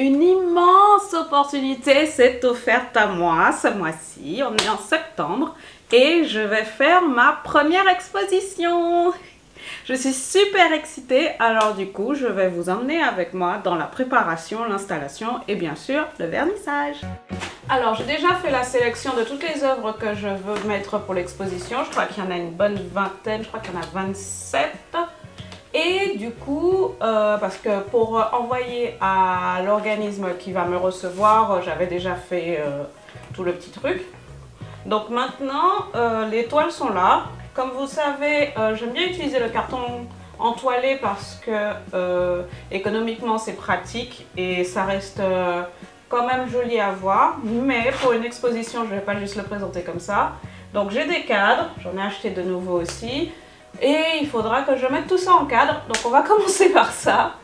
Une immense opportunité s'est offerte à moi ce mois-ci. On est en septembre et je vais faire ma première exposition. Je suis super excitée, alors du coup, je vais vous emmener avec moi dans la préparation, l'installation et bien sûr, le vernissage. Alors, j'ai déjà fait la sélection de toutes les œuvres que je veux mettre pour l'exposition. Je crois qu'il y en a une bonne vingtaine, je crois qu'il y en a 27. Et du coup, parce que pour envoyer à l'organisme qui va me recevoir, j'avais déjà fait tout le petit truc. Donc maintenant, les toiles sont là. Comme vous savez, j'aime bien utiliser le carton entoilé parce que économiquement c'est pratique et ça reste quand même joli à voir. Mais pour une exposition, je ne vais pas juste le présenter comme ça. Donc j'ai des cadres, j'en ai acheté de nouveaux aussi. Et il faudra que je mette tout ça en cadre. Donc on va commencer par ça.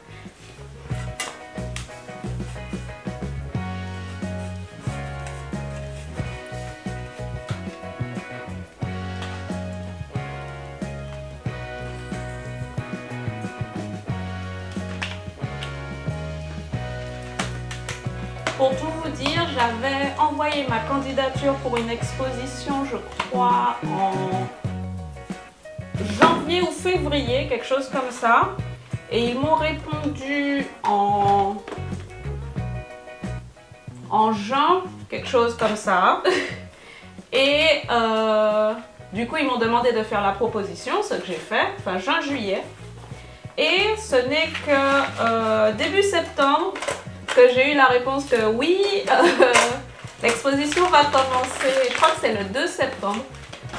Pour tout vous dire, j'avais envoyé ma candidature pour une exposition, je crois, en janvier ou février, quelque chose comme ça. Et ils m'ont répondu en juin, quelque chose comme ça. Et du coup, ils m'ont demandé de faire la proposition, ce que j'ai fait, enfin juin-juillet. Et ce n'est que début septembre que j'ai eu la réponse que oui, l'exposition va commencer, je crois que c'est le 2 septembre.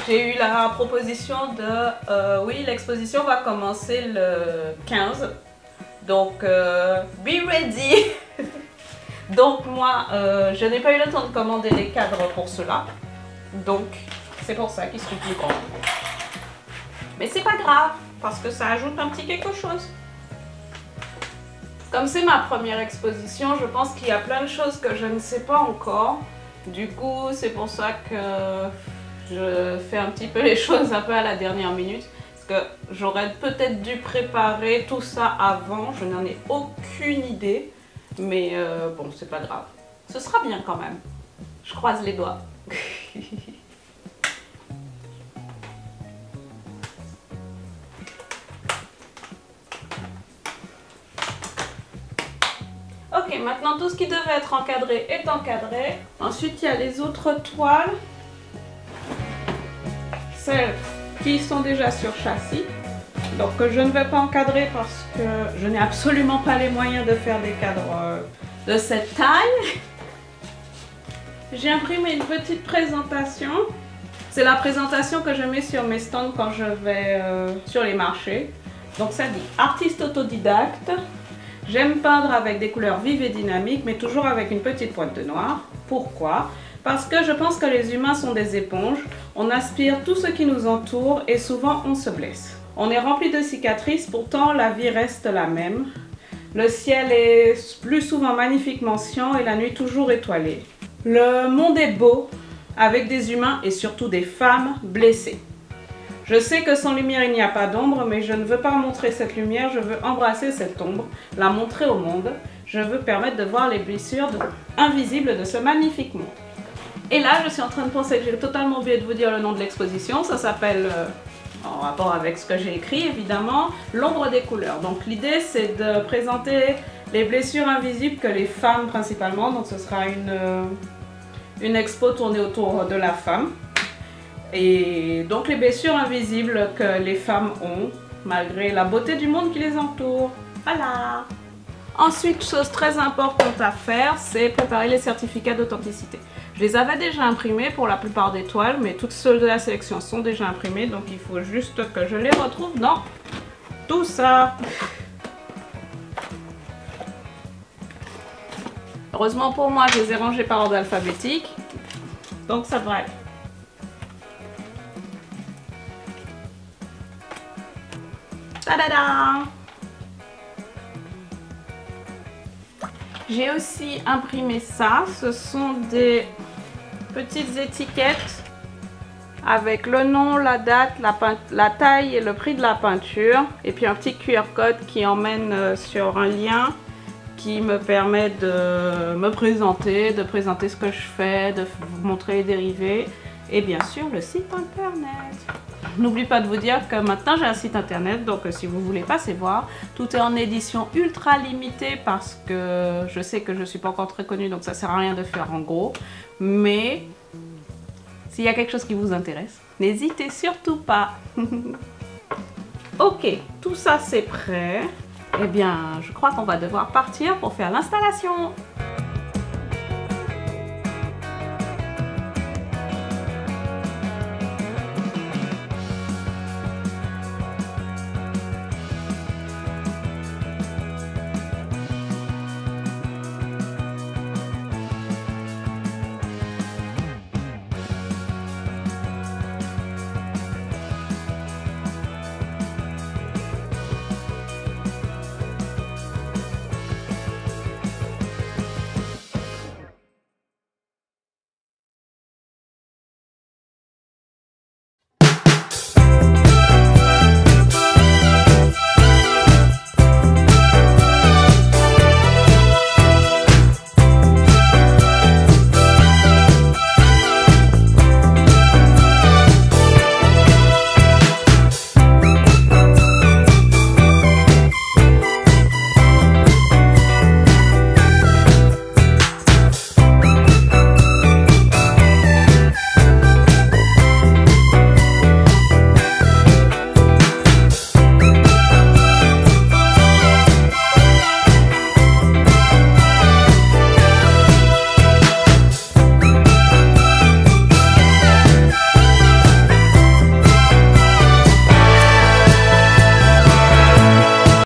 J'ai eu la proposition de oui, l'exposition va commencer le 15. Donc, be ready. Donc moi, je n'ai pas eu le temps de commander les cadres pour cela. Donc, c'est pour ça qu'ils sont plus grands. Mais c'est pas grave, parce que ça ajoute un petit quelque chose. Comme c'est ma première exposition, je pense qu'il y a plein de choses que je ne sais pas encore. Du coup, c'est pour ça que je fais un petit peu les choses un peu à la dernière minute. Parce que j'aurais peut-être dû préparer tout ça avant. Je n'en ai aucune idée. Mais bon, c'est pas grave. Ce sera bien quand même. Je croise les doigts. Ok, maintenant tout ce qui devait être encadré est encadré. Ensuite, il y a les autres toiles. Celles qui sont déjà sur châssis. Donc je ne vais pas encadrer parce que je n'ai absolument pas les moyens de faire des cadres de cette taille. J'ai imprimé une petite présentation. C'est la présentation que je mets sur mes stands quand je vais sur les marchés. Donc ça dit artiste autodidacte. J'aime peindre avec des couleurs vives et dynamiques, mais toujours avec une petite pointe de noir. Pourquoi? Parce que je pense que les humains sont des éponges. On aspire tout ce qui nous entoure et souvent on se blesse. On est rempli de cicatrices, pourtant la vie reste la même. Le ciel est plus souvent magnifiquement cyan et la nuit toujours étoilée. Le monde est beau, avec des humains et surtout des femmes blessées. Je sais que sans lumière il n'y a pas d'ombre, mais je ne veux pas montrer cette lumière, je veux embrasser cette ombre, la montrer au monde. Je veux permettre de voir les blessures invisibles de ce magnifique monde. Et là, je suis en train de penser que j'ai totalement oublié de vous dire le nom de l'exposition. Ça s'appelle, en rapport avec ce que j'ai écrit évidemment, l'ombre des couleurs. Donc l'idée c'est de présenter les blessures invisibles que les femmes principalement, donc ce sera une expo tournée autour de la femme. Et donc les blessures invisibles que les femmes ont, malgré la beauté du monde qui les entoure. Voilà! Ensuite, chose très importante à faire, c'est préparer les certificats d'authenticité. Je les avais déjà imprimés pour la plupart des toiles, mais toutes celles de la sélection sont déjà imprimées, donc il faut juste que je les retrouve dans tout ça. Heureusement pour moi, je les ai rangés par ordre alphabétique, donc ça devrait aller. Tadada! J'ai aussi imprimé ça, ce sont des petites étiquettes avec le nom, la date, la taille et le prix de la peinture. Et puis un petit QR code qui emmène sur un lien qui me permet de me présenter, de présenter ce que je fais, de vous montrer les dérivés et bien sûr le site internet. N'oublie pas de vous dire que maintenant j'ai un site internet, donc si vous voulez passer voir, tout est en édition ultra limitée parce que je sais que je ne suis pas encore très connue, donc ça sert à rien de faire en gros. Mais s'il y a quelque chose qui vous intéresse, n'hésitez surtout pas. Ok, tout ça c'est prêt. Eh bien, je crois qu'on va devoir partir pour faire l'installation.